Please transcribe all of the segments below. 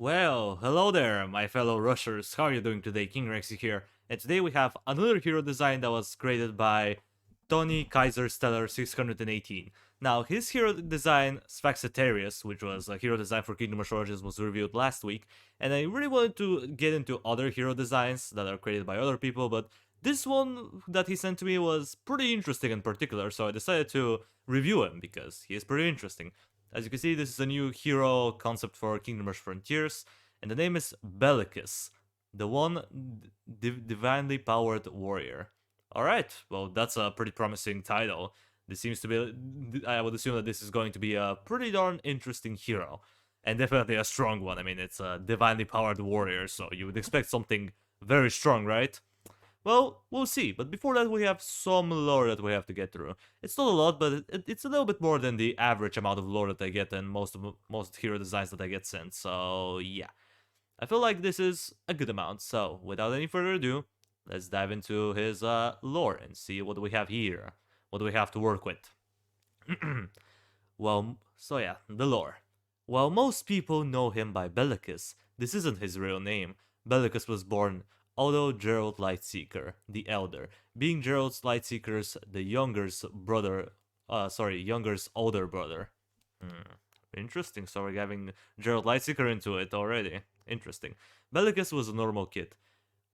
Well, hello there, my fellow rushers. How are you doing today? King Rexy here. And today we have another hero design that was created by ToniKaiserStellar618. Now, his hero design, Sphaxitarius, which was a hero design for Kingdom Rush Origins, was reviewed last week. And I really wanted to get into other hero designs that are created by other people, but this one that he sent to me was pretty interesting in particular, so I decided to review him because he is pretty interesting. As you can see, this is a new hero concept for Kingdom Rush Frontiers, and the name is Bellicus, the one divinely powered warrior. Alright, well, that's a pretty promising title. This seems to be, I would assume that this is going to be a pretty darn interesting hero, and definitely a strong one. I mean, it's a divinely powered warrior, so you would expect something very strong, right? Well, we'll see, but before that we have some lore that we have to get through. It's not a lot, but it's a little bit more than the average amount of lore that I get in most hero designs that I get sent, so yeah. I feel like this is a good amount, so without any further ado, let's dive into his lore and see what we have here. What do we have to work with? Well, so yeah, the lore. While most people know him by Bellicus, this isn't his real name. Bellicus was born Otto Gerald Lightseeker, the Elder, being Gerald Lightseeker's the younger's brother, younger's older brother. Hmm. Interesting, so we're having Gerald Lightseeker into it already. Interesting. Bellicus was a normal kid,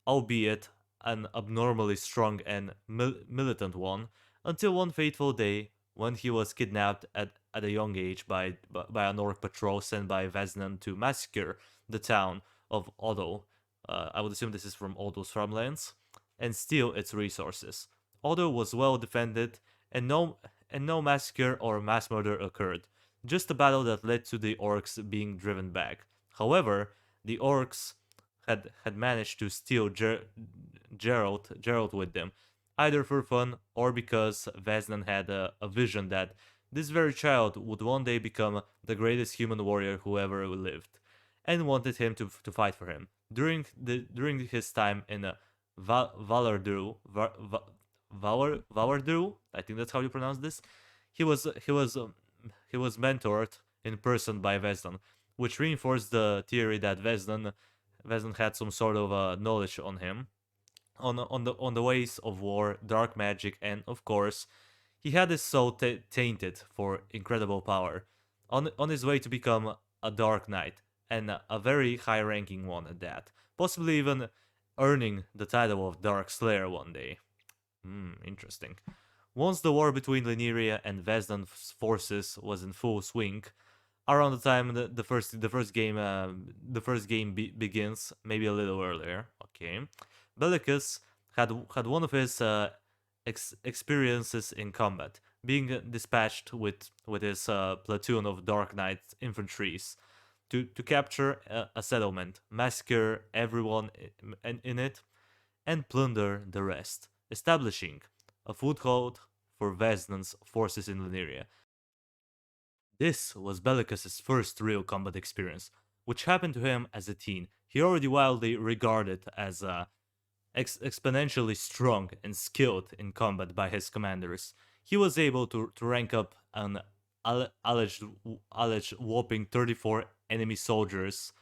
albeit an abnormally strong and militant one, until one fateful day when he was kidnapped at a young age by an orc patrol sent by Vesnan to massacre the town of Otto. I would assume this is from Otto's farmlands, and steal its resources. Otto was well defended, and no massacre or mass murder occurred. Just a battle that led to the orcs being driven back. However, the orcs had managed to steal Gerald with them, either for fun or because Vesnan had a vision that this very child would one day become the greatest human warrior who ever lived, and wanted him to fight for him. During his time in Valardru, Valardru, I think that's how you pronounce this. He was he was he was mentored in person by Vesdan, which reinforced the theory that Vesdan had some sort of knowledge on him, on the ways of war, dark magic, and of course, he had his soul tainted for incredible power, on his way to become a Dark Knight, and a very high-ranking one at that, possibly even earning the title of Dark Slayer one day. Interesting. Once the war between Lineria and Vesdan's forces was in full swing, around the time the first game begins, maybe a little earlier. Okay, Bellicus had one of his experiences in combat, being dispatched with his platoon of Dark Knight infantries to capture a settlement, massacre everyone in it, and plunder the rest, establishing a foothold for Vesnan's forces in Lineria. This was Bellicus's first real combat experience, which happened to him as a teen. He already widely regarded as exponentially strong and skilled in combat by his commanders. He was able to rank up an alleged whopping 34 enemy soldiers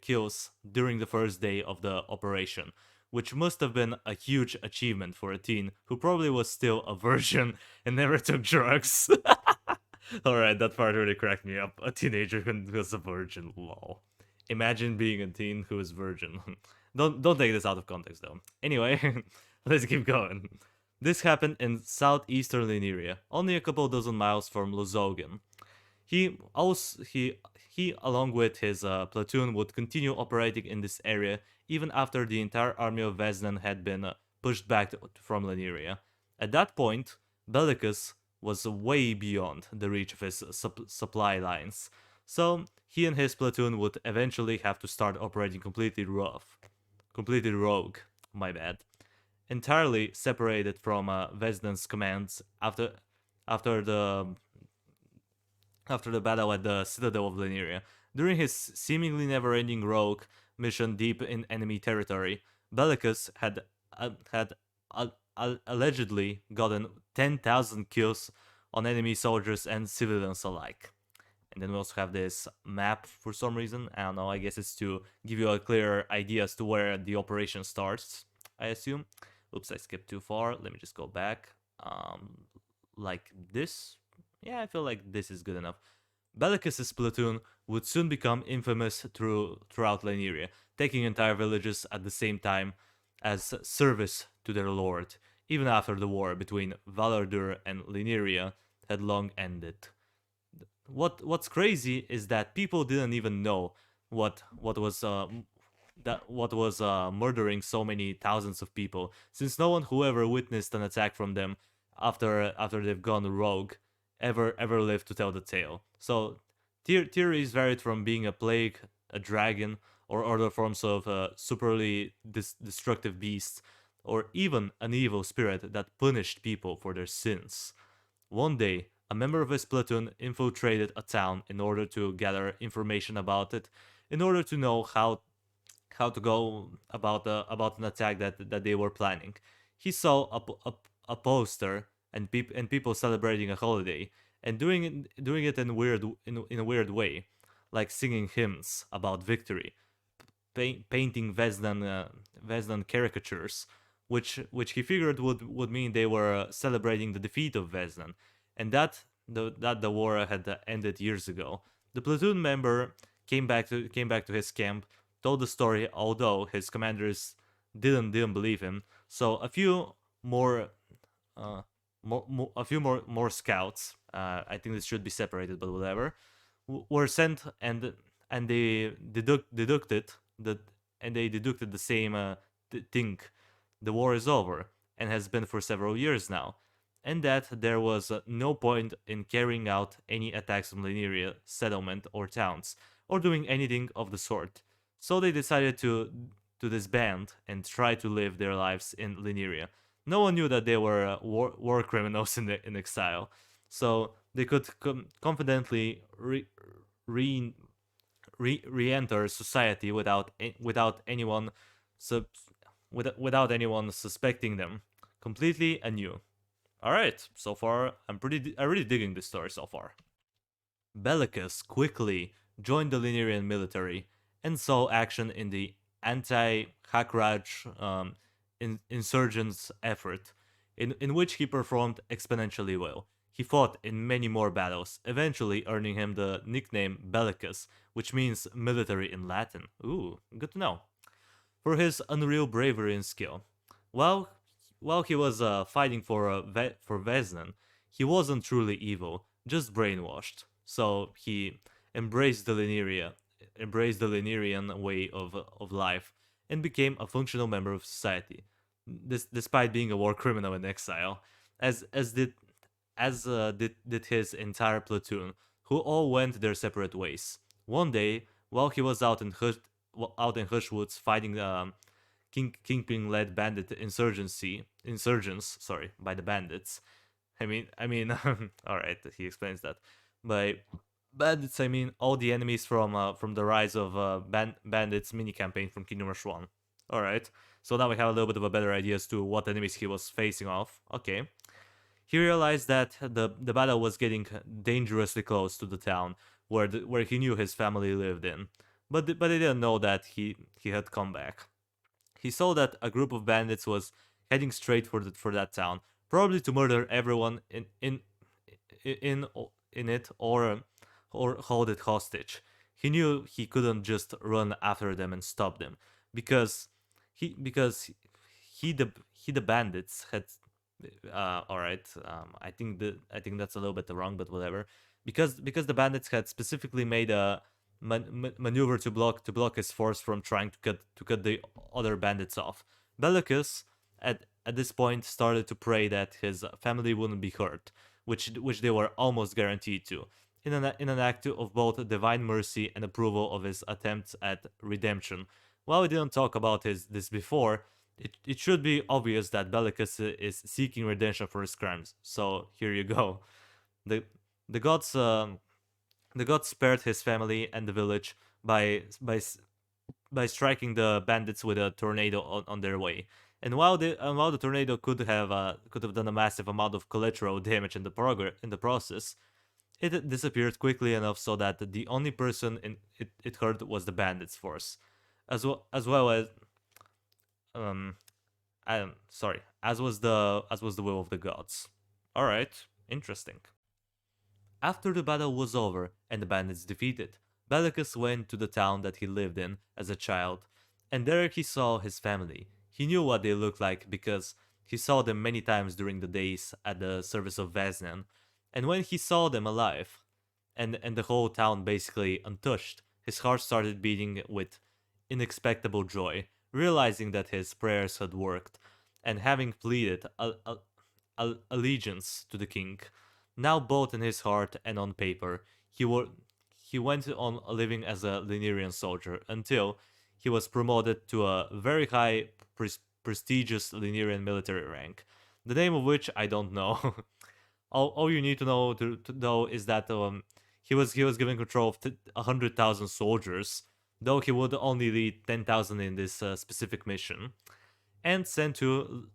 kills during the first day of the operation, which must have been a huge achievement for a teen who probably was still a virgin and never took drugs. Alright, that part really cracked me up. A teenager who was a virgin, lol. Imagine being a teen who is virgin. Don't take this out of context though. Anyway, let's keep going. This happened in southeastern Lineria, only a couple dozen miles from Luzogen. He along with his platoon would continue operating in this area even after the entire army of Vesnan had been pushed back from Lineria. At that point, Bellicus was way beyond the reach of his supply lines, so he and his platoon would eventually have to start operating completely rogue, my bad, entirely separated from Vesdan's commands after the after the battle at the Citadel of Lineria. During his seemingly never-ending rogue mission deep in enemy territory, Bellicus had allegedly gotten 10,000 kills on enemy soldiers and civilians alike. And then we also have this map for some reason. I don't know, I guess it's to give you a clearer idea as to where the operation starts, I assume. Oops, I skipped too far. Let me just go back. Like this. Yeah, I feel like this is good enough. Bellicus's platoon would soon become infamous throughout Lineria, taking entire villages at the same time as service to their lord, even after the war between Valardur and Lineria had long ended. What's crazy is that people didn't even know what was what was murdering so many thousands of people, since no one who ever witnessed an attack from them after they've gone rogue ever lived to tell the tale. So theories varied from being a plague, a dragon, or other forms of superly destructive beasts, or even an evil spirit that punished people for their sins. One day, a member of his platoon infiltrated a town in order to gather information about it, in order to know how to go about an attack that they were planning. He saw a poster and people celebrating a holiday and doing it in a weird way, like singing hymns about victory, painting Vesdan caricatures, which he figured would mean they were celebrating the defeat of Vesdan, and that the war had ended years ago. The platoon member came back to his camp, told the story, although his commanders didn't believe him. So a few more. A few more scouts. I think this should be separated, but whatever. Were sent and they deducted that and they deducted the same thing. The war is over and has been for several years now, and that there was no point in carrying out any attacks on Lineria settlement or towns or doing anything of the sort. So they decided to disband and try to live their lives in Lineria. No one knew that they were war criminals in exile, so they could confidently re, re-enter society without anyone sub, without anyone suspecting them, completely anew. All right, so far I'm really digging this story so far. Bellicus quickly joined the Linearian military and saw action in the anti-Hakraj insurgents effort, in which he performed exponentially well. He fought in many more battles, eventually earning him the nickname Bellicus, which means military in Latin. Ooh, good to know. For his unreal bravery and skill. While while he was fighting for Vesnan, he wasn't truly evil, just brainwashed. So he embraced the Linearia, embraced the Linearian way of life, and became a functional member of society. Despite being a war criminal in exile, as as did did his entire platoon, who all went their separate ways. One day, while he was out in Hushwoods fighting Kingpin led bandit insurgents, sorry, by the bandits. All right, he explains that. By bandits, I mean all the enemies from the Rise of Bandits mini campaign from Kingdom Rush 1. All right, so now we have a little bit of a better idea as to what enemies he was facing off. Okay. He realized that the battle was getting dangerously close to the town where he knew his family lived in, but they didn't know that he had come back. He saw that a group of bandits was heading straight for that town, probably to murder everyone in in it or hold it hostage. He knew he couldn't just run after them and stop them because he the bandits had all right. I think that's a little bit wrong, but whatever. Because the bandits had specifically made a maneuver to block his force from trying to cut the other bandits off. Bellicus at this point started to pray that his family wouldn't be hurt, which they were almost guaranteed to. In an act of both divine mercy and approval of his attempts at redemption. While we didn't talk about this before, it should be obvious that Bellicus is seeking redemption for his crimes. So here you go. The the gods the gods spared his family and the village by striking the bandits with a tornado on their way. And while the tornado could have done a massive amount of collateral damage in the process, it disappeared quickly enough so that the only person it hurt was the bandits' force, as well as um I'm sorry, as was the will of the gods. All right, interesting. After the battle was over and the bandits defeated, Bellicus went to the town that he lived in as a child, and there he saw his family. He knew what they looked like because he saw them many times during the days at the service of Vaznan, and when he saw them alive, and the whole town basically untouched, his heart started beating with inexpectable joy, realizing that his prayers had worked, and having pleaded allegiance to the king. Now, both in his heart and on paper, he went on living as a Linerian soldier until he was promoted to a very high, prestigious Linerian military rank, the name of which I don't know. All you need to know is that he was given control of 100,000 soldiers, though he would only lead 10,000 in this specific mission, and sent to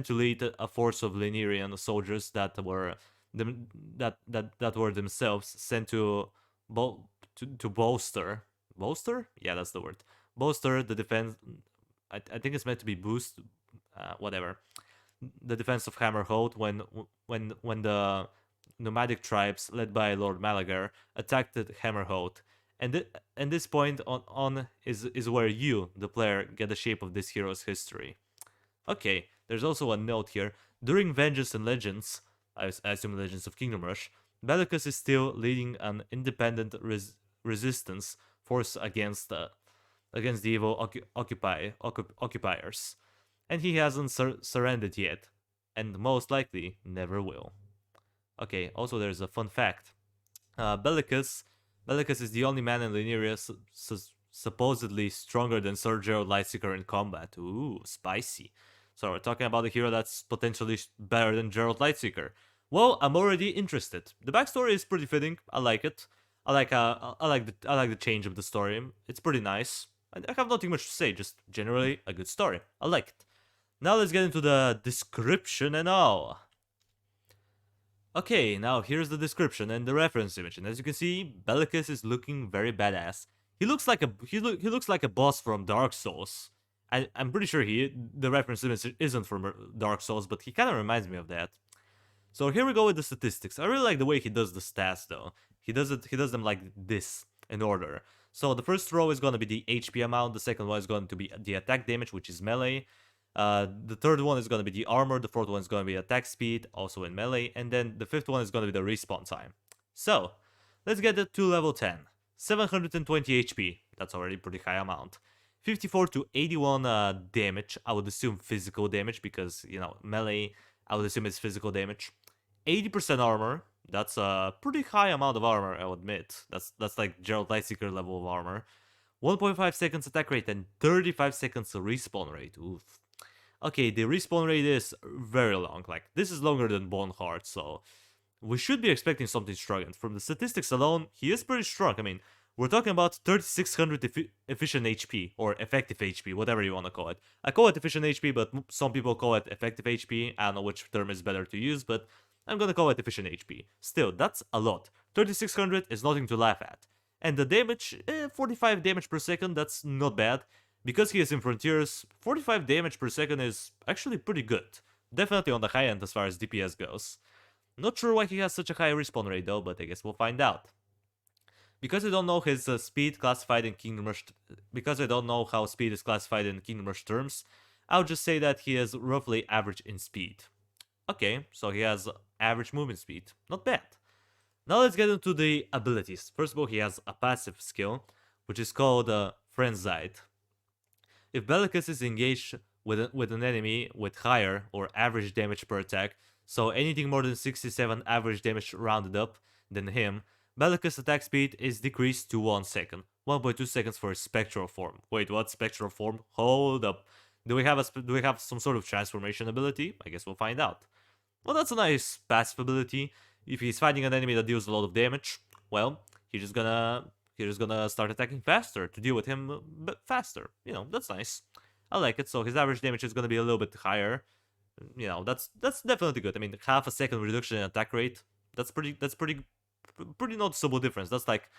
lead a force of Linerian soldiers that were that were themselves sent to bolster, yeah, that's the word, bolster the defense. I think it's meant to be boost, whatever, the defense of Hammerhold when the nomadic tribes led by Lord Malagar attacked Hammerhold. And this point on is where you, the player, get the shape of this hero's history. Okay, there's also a note here. During Vengeance and Legends, I assume Legends of Kingdom Rush, Bellicus is still leading an independent resistance force against the evil occupiers, and he hasn't surrendered yet, and most likely never will. Okay, also there's a fun fact. Bellicus is the only man in Lineria supposedly stronger than Sir Gerald Lightseeker in combat. Ooh, spicy. So we're talking about a hero that's potentially better than Gerald Lightseeker. Well, I'm already interested. The backstory is pretty fitting. I like it. I like the change of the story. It's pretty nice. I have nothing much to say. Just generally a good story. I like it. Now let's get into the description and all. Okay, now here's the description and the reference image, and as you can see, Bellicus is looking very badass. He looks like a boss from Dark Souls. I'm pretty sure the reference image isn't from Dark Souls, but he kind of reminds me of that. So here we go with the statistics. I really like the way he does the stats though. He does them like this in order. So the first row is going to be the HP amount, the second one is going to be the attack damage, which is melee. The third one is going to be the armor, the fourth one is going to be attack speed, also in melee, and then the fifth one is going to be the respawn time. So, let's get it to level 10. 720 HP, that's already a pretty high amount. 54 to 81 damage, I would assume physical damage, because, melee, I would assume it's physical damage. 80% armor, that's a pretty high amount of armor, I'll admit. That's like Gerald Lightseeker level of armor. 1.5 seconds attack rate and 35 seconds respawn rate, oof. Okay, the respawn rate is very long. Like, this is longer than Boneheart, so we should be expecting something strong. And from the statistics alone, he is pretty strong. I mean, we're talking about 3600 efficient HP, or effective HP, whatever you want to call it. I call it efficient HP, but some people call it effective HP. I don't know which term is better to use, but I'm gonna call it efficient HP. Still, that's a lot. 3600 is nothing to laugh at. And the damage, 45 damage per second, that's not bad. Because he is in Frontiers, 45 damage per second is actually pretty good. Definitely on the high end as far as DPS goes. Not sure why he has such a high respawn rate though, but I guess we'll find out. Because I don't know his speed classified in Kingdom Rush, because I don't know how speed is classified in Kingdom Rush terms, I'll just say that he is roughly average in speed. Okay, so he has average movement speed. Not bad. Now let's get into the abilities. First of all, he has a passive skill, which is called Frenzied. If Bellicus is engaged with an enemy with higher or average damage per attack, so anything more than 67 average damage rounded up than him, Bellicus' attack speed is decreased to 1 second. 1.2 seconds for Spectral Form. Wait, what? Spectral Form? Hold up. Do we have some sort of transformation ability? I guess we'll find out. Well, that's a nice passive ability. If he's fighting an enemy that deals a lot of damage, well, he's just gonna start attacking faster to deal with him faster. That's nice. I like it. So his average damage is gonna be a little bit higher. That's definitely good. I mean, half a second reduction in attack rate. That's pretty pretty noticeable difference. That's like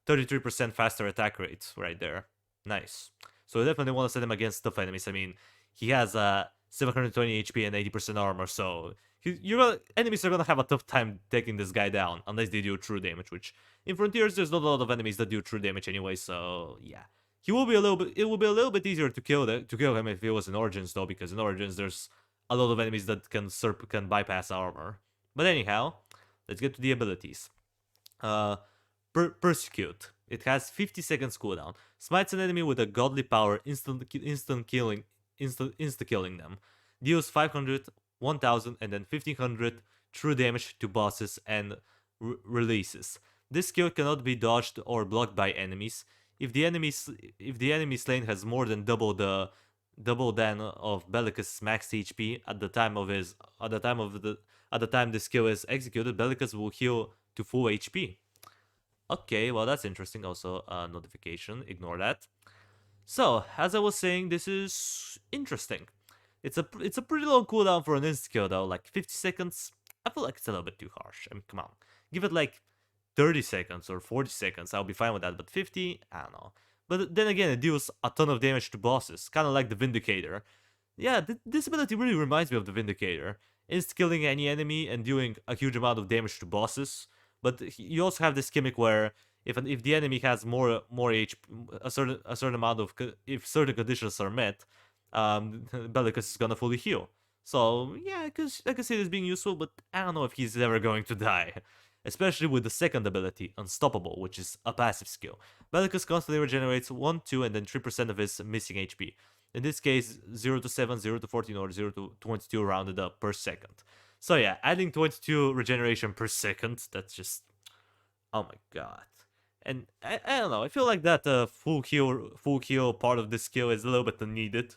33% faster attack rate right there. Nice. So I definitely want to set him against tough enemies. I mean, he has 720 HP and 80% armor, so enemies are gonna have a tough time taking this guy down unless they do true damage. Which in Frontiers, there's not a lot of enemies that do true damage anyway. So yeah, he will be a little bit. It will be a little bit easier to kill him if it was in Origins though, because in Origins there's a lot of enemies that can bypass armor. But anyhow, let's get to the abilities. Uh, Persecute. It has 50 seconds cooldown. Smites an enemy with a godly power, instant killing, insta killing them. Deals 500, 1000, and then 1500 true damage to bosses and releases. This skill cannot be dodged or blocked by enemies. If the enemy slain has more than double than of Bellicus' max HP at the time the skill is executed, Bellicus will heal to full HP. Okay, well that's interesting. Also, notification. Ignore that. So, as I was saying, this is interesting. It's a pretty long cooldown for an insta kill though, like 50 seconds. I feel like it's a little bit too harsh. I mean, come on, give it like 30 seconds or 40 seconds. I'll be fine with that. But 50, I don't know. But then again, it deals a ton of damage to bosses, kind of like the Vindicator. Yeah, this ability really reminds me of the Vindicator. Insta-killing any enemy and doing a huge amount of damage to bosses. But you also have this gimmick where if the enemy has more HP, a certain amount of if certain conditions are met, Bellicus is gonna fully heal. So yeah, I can see this being useful, but I don't know if he's ever going to die. Especially with the second ability, Unstoppable, which is a passive skill. Bellicus constantly regenerates 1, 2, and then 3% of his missing HP. In this case, 0 to 7, 0 to 14, or 0 to 22 rounded up per second. So yeah, adding 22 regeneration per second, that's just... oh my god. And I don't know, I feel like that full heal part of this skill is a little bit unneeded.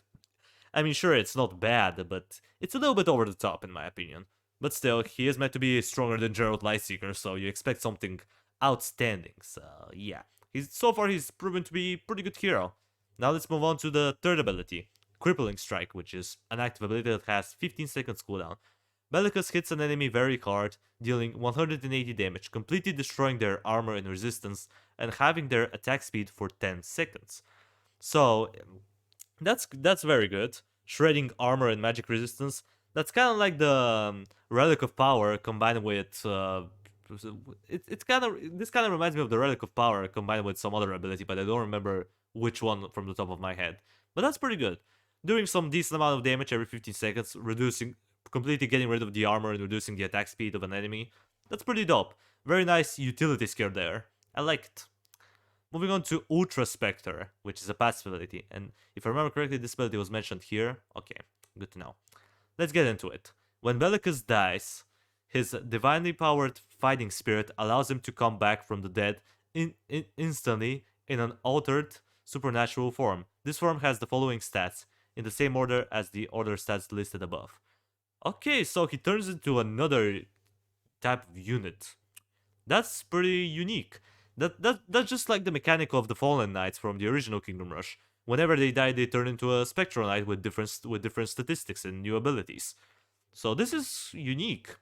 I mean, sure, it's not bad, but it's a little bit over the top in my opinion. But still, he is meant to be stronger than Gerald Lightseeker, so you expect something outstanding. So yeah, so far he's proven to be a pretty good hero. Now let's move on to the third ability, Crippling Strike, which is an active ability that has 15 seconds cooldown. Bellicus hits an enemy very hard, dealing 180 damage, completely destroying their armor and resistance, and having their attack speed for 10 seconds. So that's very good. Shredding armor and magic resistance. That's kind of like the Relic of Power combined with. It's kind of this kind of reminds me of the Relic of Power combined with some other ability, but I don't remember which one from the top of my head. But that's pretty good. Doing some decent amount of damage every 15 seconds, completely getting rid of the armor and reducing the attack speed of an enemy. That's pretty dope. Very nice utility skill there. I like it. Moving on to Ultra Spectre, which is a passive ability. And if I remember correctly, this ability was mentioned here. Okay, good to know. Let's get into it. When Bellicus dies, his divinely powered fighting spirit allows him to come back from the dead instantly in an altered supernatural form. This form has the following stats, in the same order as the other stats listed above. Okay, so he turns into another type of unit. That's pretty unique. That's just like the mechanic of the Fallen Knights from the original Kingdom Rush. Whenever they die, they turn into a Spectral Knight with different statistics and new abilities. So this is unique.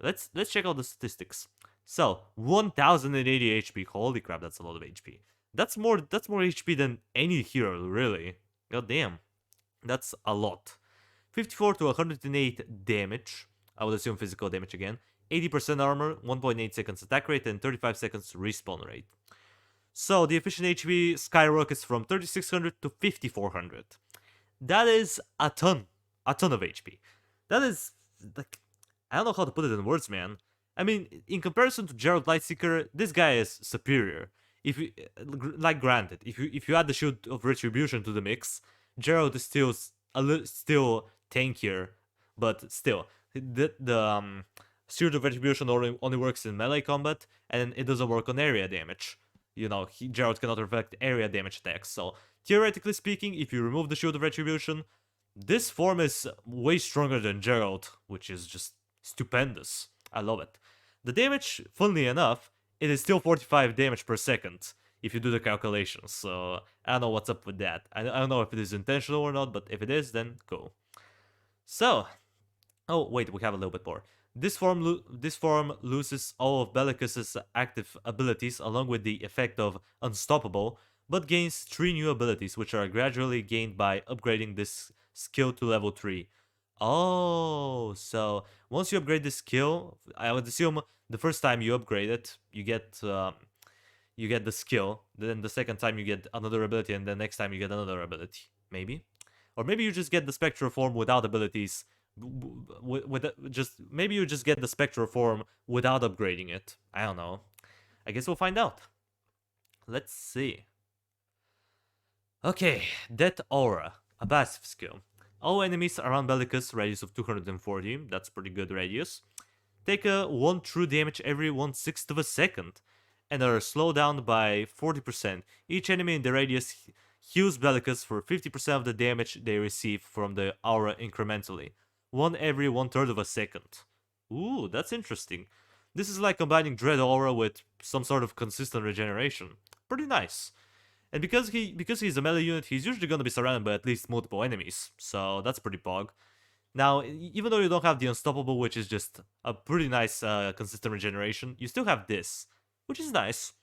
Let's check out the statistics. So 1080 HP. Holy crap, that's a lot of HP. That's more HP than any hero, really. God damn. That's a lot. 54 to 108 damage. I would assume physical damage again. 80% armor, 1.8 seconds attack rate, and 35 seconds respawn rate. So the efficient HP skyrockets from 3600 to 5400. That is a ton of HP. That is, like, I don't know how to put it in words, man. I mean, in comparison to Gerald Lightseeker, this guy is superior. If you, like, granted, if you add the Shield of Retribution to the mix, Gerald is still tankier, but still, the Shield of Retribution only works in melee combat, and it doesn't work on area damage. You know, Gerald cannot reflect area damage attacks, so theoretically speaking, if you remove the Shield of Retribution, this form is way stronger than Gerald, which is just stupendous. I love it. The damage, funnily enough, it is still 45 damage per second if you do the calculations, so I don't know what's up with that. I don't know if it is intentional or not, but if it is, then cool. So, oh wait, we have a little bit more. This form loses all of Bellicus's active abilities along with the effect of Unstoppable, but gains 3 new abilities which are gradually gained by upgrading this skill to level 3. Oh, so once you upgrade this skill, I would assume the first time you upgrade it, you get the skill. Then the second time you get another ability, and the next time you get another ability. Maybe, or maybe you just get the spectral form without abilities. Just maybe you just get the spectral form without upgrading it. I don't know. I guess we'll find out. Let's see. Okay, Death Aura, a passive skill. All enemies around Bellicus, radius of 240, that's pretty good radius, take a 1 true damage every 1/6 of a second, and are slowed down by 40%. Each enemy in the radius heals Bellicus for 50% of the damage they receive from the aura incrementally, 1 every 1/3 of a second. Ooh, that's interesting. This is like combining Dread Aura with some sort of consistent regeneration. Pretty nice. And because he's a melee unit, he's usually going to be surrounded by at least multiple enemies, so that's pretty pog. Now, even though you don't have the Unstoppable, which is just a pretty nice consistent regeneration, you still have this, which is nice.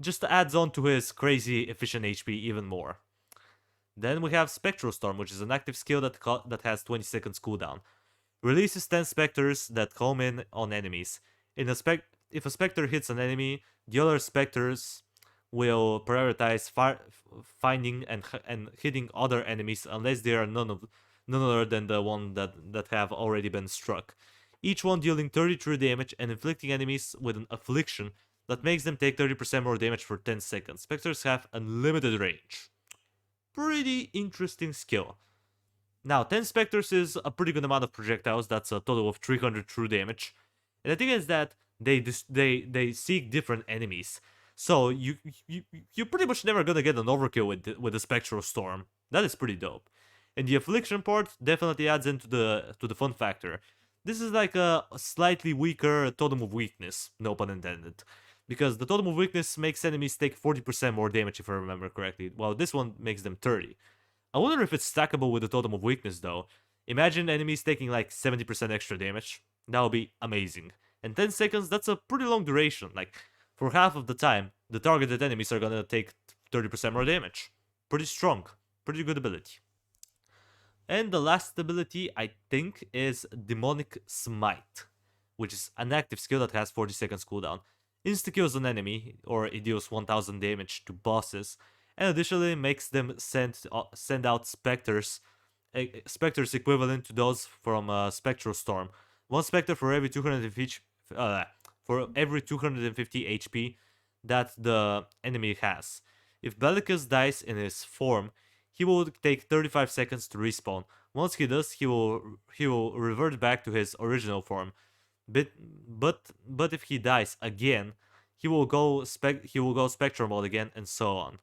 Just adds on to his crazy efficient HP even more. Then we have Spectral Storm, which is an active skill that has 20 seconds cooldown. Releases 10 specters that home in on enemies. If a specter hits an enemy, the other specters will prioritize finding and hitting other enemies unless they are none other than the one that have already been struck. Each one dealing 33 damage and inflicting enemies with an affliction that makes them take 30% more damage for 10 seconds. Specters have unlimited range. Pretty interesting skill. Now, 10 specters is a pretty good amount of projectiles. That's a total of 300 true damage. And the thing is that they seek different enemies. So you're pretty much never gonna get an overkill with the Spectral Storm. That is pretty dope. And the affliction part definitely adds into the fun factor. This is like a slightly weaker totem of weakness, no pun intended. Because the totem of weakness makes enemies take 40% more damage if I remember correctly, while this one makes them 30. I wonder if it's stackable with the totem of weakness though. Imagine enemies taking like 70% extra damage. That would be amazing. And 10 seconds, that's a pretty long duration. Like, for half of the time, the targeted enemies are gonna take 30% more damage. Pretty strong. Pretty good ability. And the last ability, I think, is Demonic Smite, which is an active skill that has 40 seconds cooldown. Insta-kills an enemy, or it deals 1000 damage to bosses, and additionally makes them send out specters, specters equivalent to those from Spectral Storm. One specter for every 250 HP that the enemy has. If Bellicus dies in his form, he will take 35 seconds to respawn. Once he does, he will revert back to his original form. But if he dies again, he will go spectral mode again, and so on.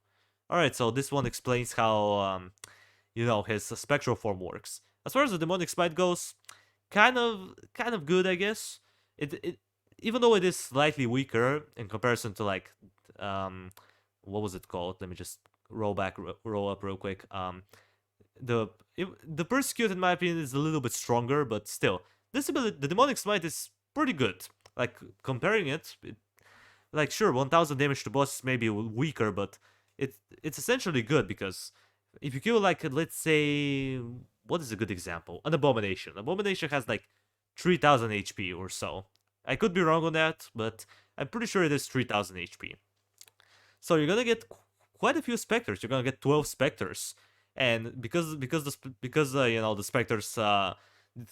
All right, so this one explains how his spectral form works. As far as the demonic smite goes, kind of good, I guess. It even though it is slightly weaker in comparison to like what was it called? Let me just roll up real quick. The persecute in my opinion is a little bit stronger, but still, this ability, the demonic smite, is pretty good. Like comparing it, like sure, 1000 damage to bosses may be weaker, but it's essentially good because if you kill like, let's say, what is a good example? An abomination. Abomination has like 3000 HP or so. I could be wrong on that, but I'm pretty sure it is 3000 HP. So you're gonna get quite a few specters. You're gonna get 12 specters, and because the specters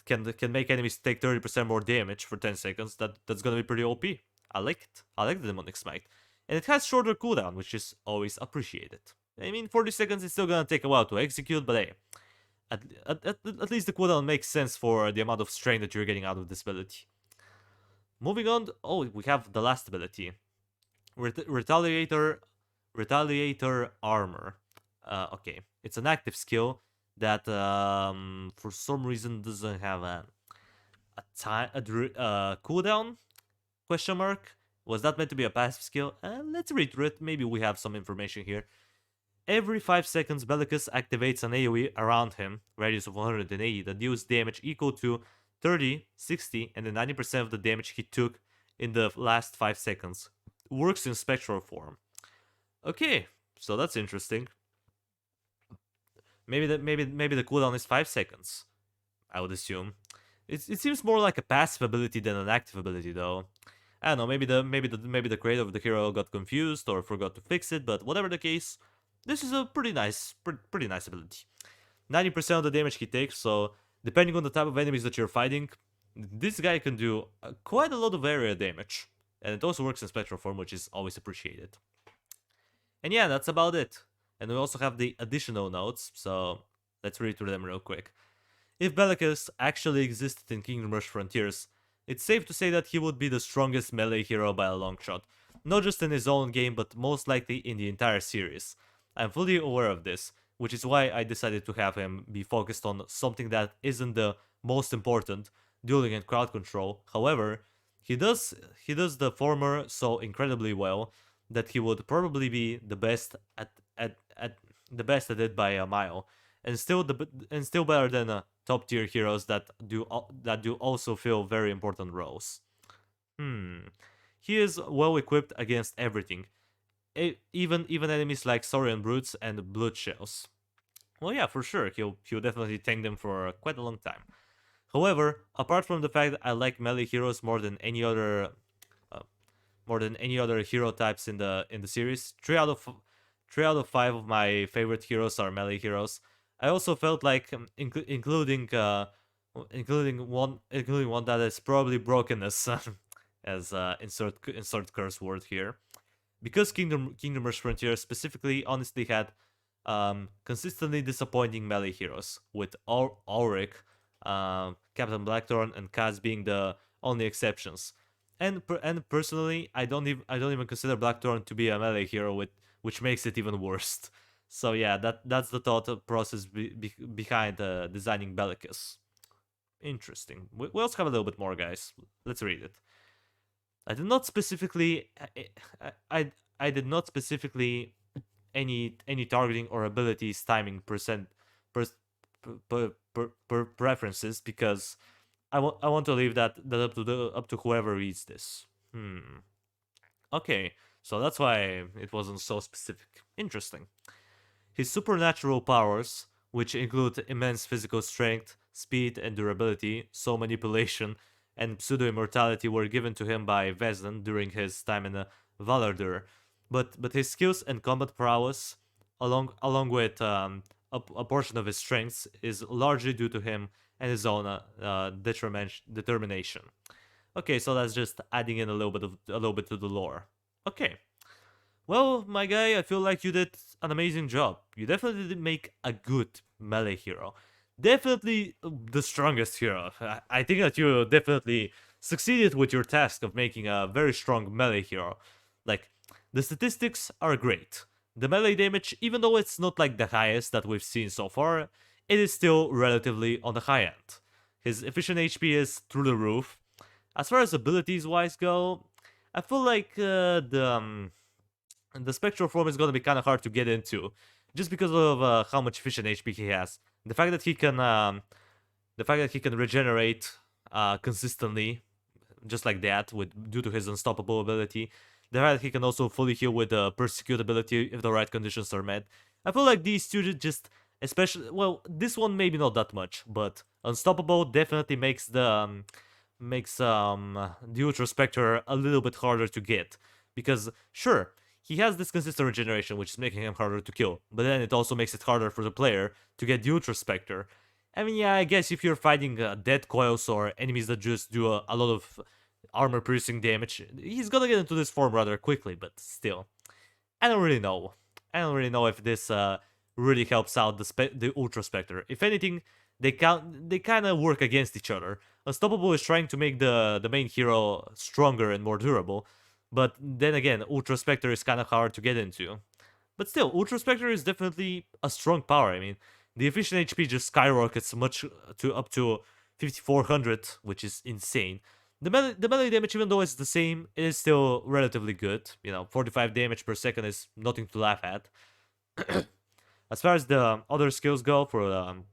can make enemies take 30% more damage for 10 seconds. That's gonna be pretty OP. I like it. I like the demonic smite, and it has shorter cooldown, which is always appreciated. I mean, 40 seconds is still gonna take a while to execute, but hey, at least the cooldown makes sense for the amount of strain that you're getting out of this ability. Moving on, we have the last ability, Retaliator Armor. Okay, it's an active skill that for some reason doesn't have a cooldown? Question mark. Was that meant to be a passive skill? Let's read through it. Maybe we have some information here. Every 5 seconds, Bellicus activates an AoE around him, radius of 180, that deals damage equal to 30, 60, and then 90% of the damage he took in the last 5 seconds. Works in Spectral form. Okay, so that's interesting. Maybe the cooldown is 5 seconds, I would assume. It seems more like a passive ability than an active ability, though. I don't know. Maybe the creator of the hero got confused or forgot to fix it. But whatever the case, this is a pretty nice ability. 90% of the damage he takes. So depending on the type of enemies that you're fighting, this guy can do quite a lot of area damage, and it also works in spectral form, which is always appreciated. And yeah, that's about it. And we also have the additional notes. So let's read through them real quick. If Bellicus actually existed in Kingdom Rush Frontiers, it's safe to say that he would be the strongest melee hero by a long shot, not just in his own game but most likely in the entire series. I'm fully aware of this, which is why I decided to have him be focused on something that isn't the most important, dueling and crowd control. However, he does the former so incredibly well that he would probably be the best at the best at it by a mile, and still better than top tier heroes that do also fill very important roles. He is well equipped against everything, even enemies like Saurian brutes and blood shells. Well, yeah, for sure, he'll definitely tank them for quite a long time. However, apart from the fact that I like melee heroes uh, more than any other hero types in the series, 3 out of 5 of my favorite heroes are melee heroes. I also felt like including one that is probably brokenness as insert curse word here, because Kingdom Rush Frontier specifically honestly had consistently disappointing melee heroes, with Ulrich, Captain Blackthorn, and Kaz being the only exceptions. And personally, I don't even consider Blackthorn to be a melee hero, which makes it even worse. So yeah, that's the thought process behind designing Bellicus. Interesting. We also have a little bit more, guys. Let's read it. I did not specifically. I did not specifically any targeting or abilities timing percent per, preferences, because I want to leave that up to whoever reads this. Okay, so that's why it wasn't so specific. Interesting. His supernatural powers, which include immense physical strength, speed, and durability, soul manipulation, and pseudo-immortality, were given to him by Vezden during his time in Valardur. But his skills and combat prowess, along with a portion of his strengths, is largely due to him and his own determination. Okay, so that's just adding in a little bit to the lore. Okay. Well, my guy, I feel like you did an amazing job. You definitely did make a good melee hero. Definitely the strongest hero. I think that you definitely succeeded with your task of making a very strong melee hero. Like, the statistics are great. The melee damage, even though it's not like the highest that we've seen so far, it is still relatively on the high end. His efficient HP is through the roof. As far as abilities wise go, I feel like the spectral form is gonna be kind of hard to get into, just because of how much efficient HP he has. The fact that he can regenerate consistently, just like that, due to his unstoppable ability. The fact that he can also fully heal with persecute ability if the right conditions are met. I feel like these two just, especially, well, this one maybe not that much, but unstoppable definitely makes the Ultra Spectre a little bit harder to get, because sure, he has this consistent regeneration, which is making him harder to kill, but then it also makes it harder for the player to get the Ultra Spectre. I mean, yeah, I guess if you're fighting dead coils or enemies that just do a lot of armor-piercing damage, he's gonna get into this form rather quickly, but still. I don't really know. I don't really know if this really helps out the Ultra Spectre. If anything, they kind of work against each other. Unstoppable is trying to make the main hero stronger and more durable, but then again, Ultra Spectre is kind of hard to get into. But still, Ultra Spectre is definitely a strong power. I mean, the efficient HP just skyrockets up to 5400, which is insane. The melee damage, even though it's the same, it is still relatively good. 45 damage per second is nothing to laugh at. As far as the other skills go for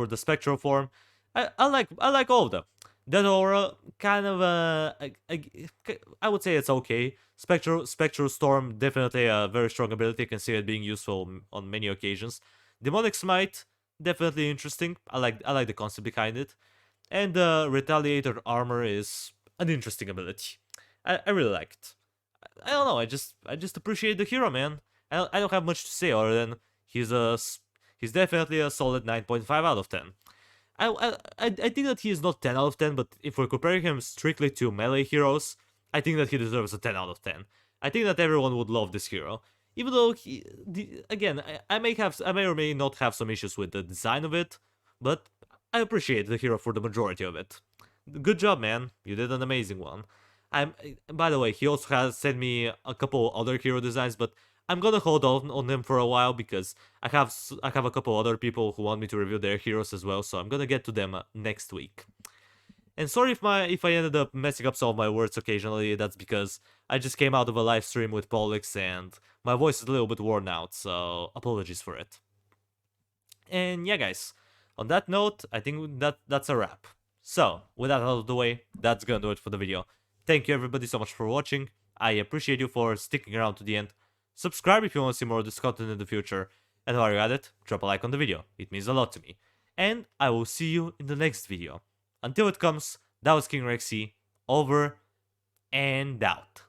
the spectral form, I like all of them. That aura kind of I would say it's okay. Spectral Storm definitely a very strong ability. I can see it being useful on many occasions. Demonic Smite definitely interesting. I like the concept behind it. And Retaliator Armor is an interesting ability. I really like it. I don't know. I just appreciate the hero, man. I don't have much to say other than he's definitely a solid 9.5 out of 10. I think that he is not 10 out of 10, but if we're comparing him strictly to melee heroes, I think that he deserves a 10 out of 10. I think that everyone would love this hero. Even though again, I may or may not have some issues with the design of it, but I appreciate the hero for the majority of it. Good job, man. You did an amazing one. I'm By the way, he also has sent me a couple other hero designs, but I'm gonna hold on them for a while because I have a couple other people who want me to review their heroes as well, so I'm gonna get to them next week. And sorry if I ended up messing up some of my words occasionally. That's because I just came out of a live stream with Bellicus and my voice is a little bit worn out, so apologies for it. And yeah, guys, on that note, I think that's a wrap. So, with that out of the way, that's gonna do it for the video. Thank you everybody so much for watching. I appreciate you for sticking around to the end. Subscribe if you want to see more of this content in the future. And while you're at it, drop a like on the video. It means a lot to me. And I will see you in the next video. Until it comes, that was King Rexy, over and out.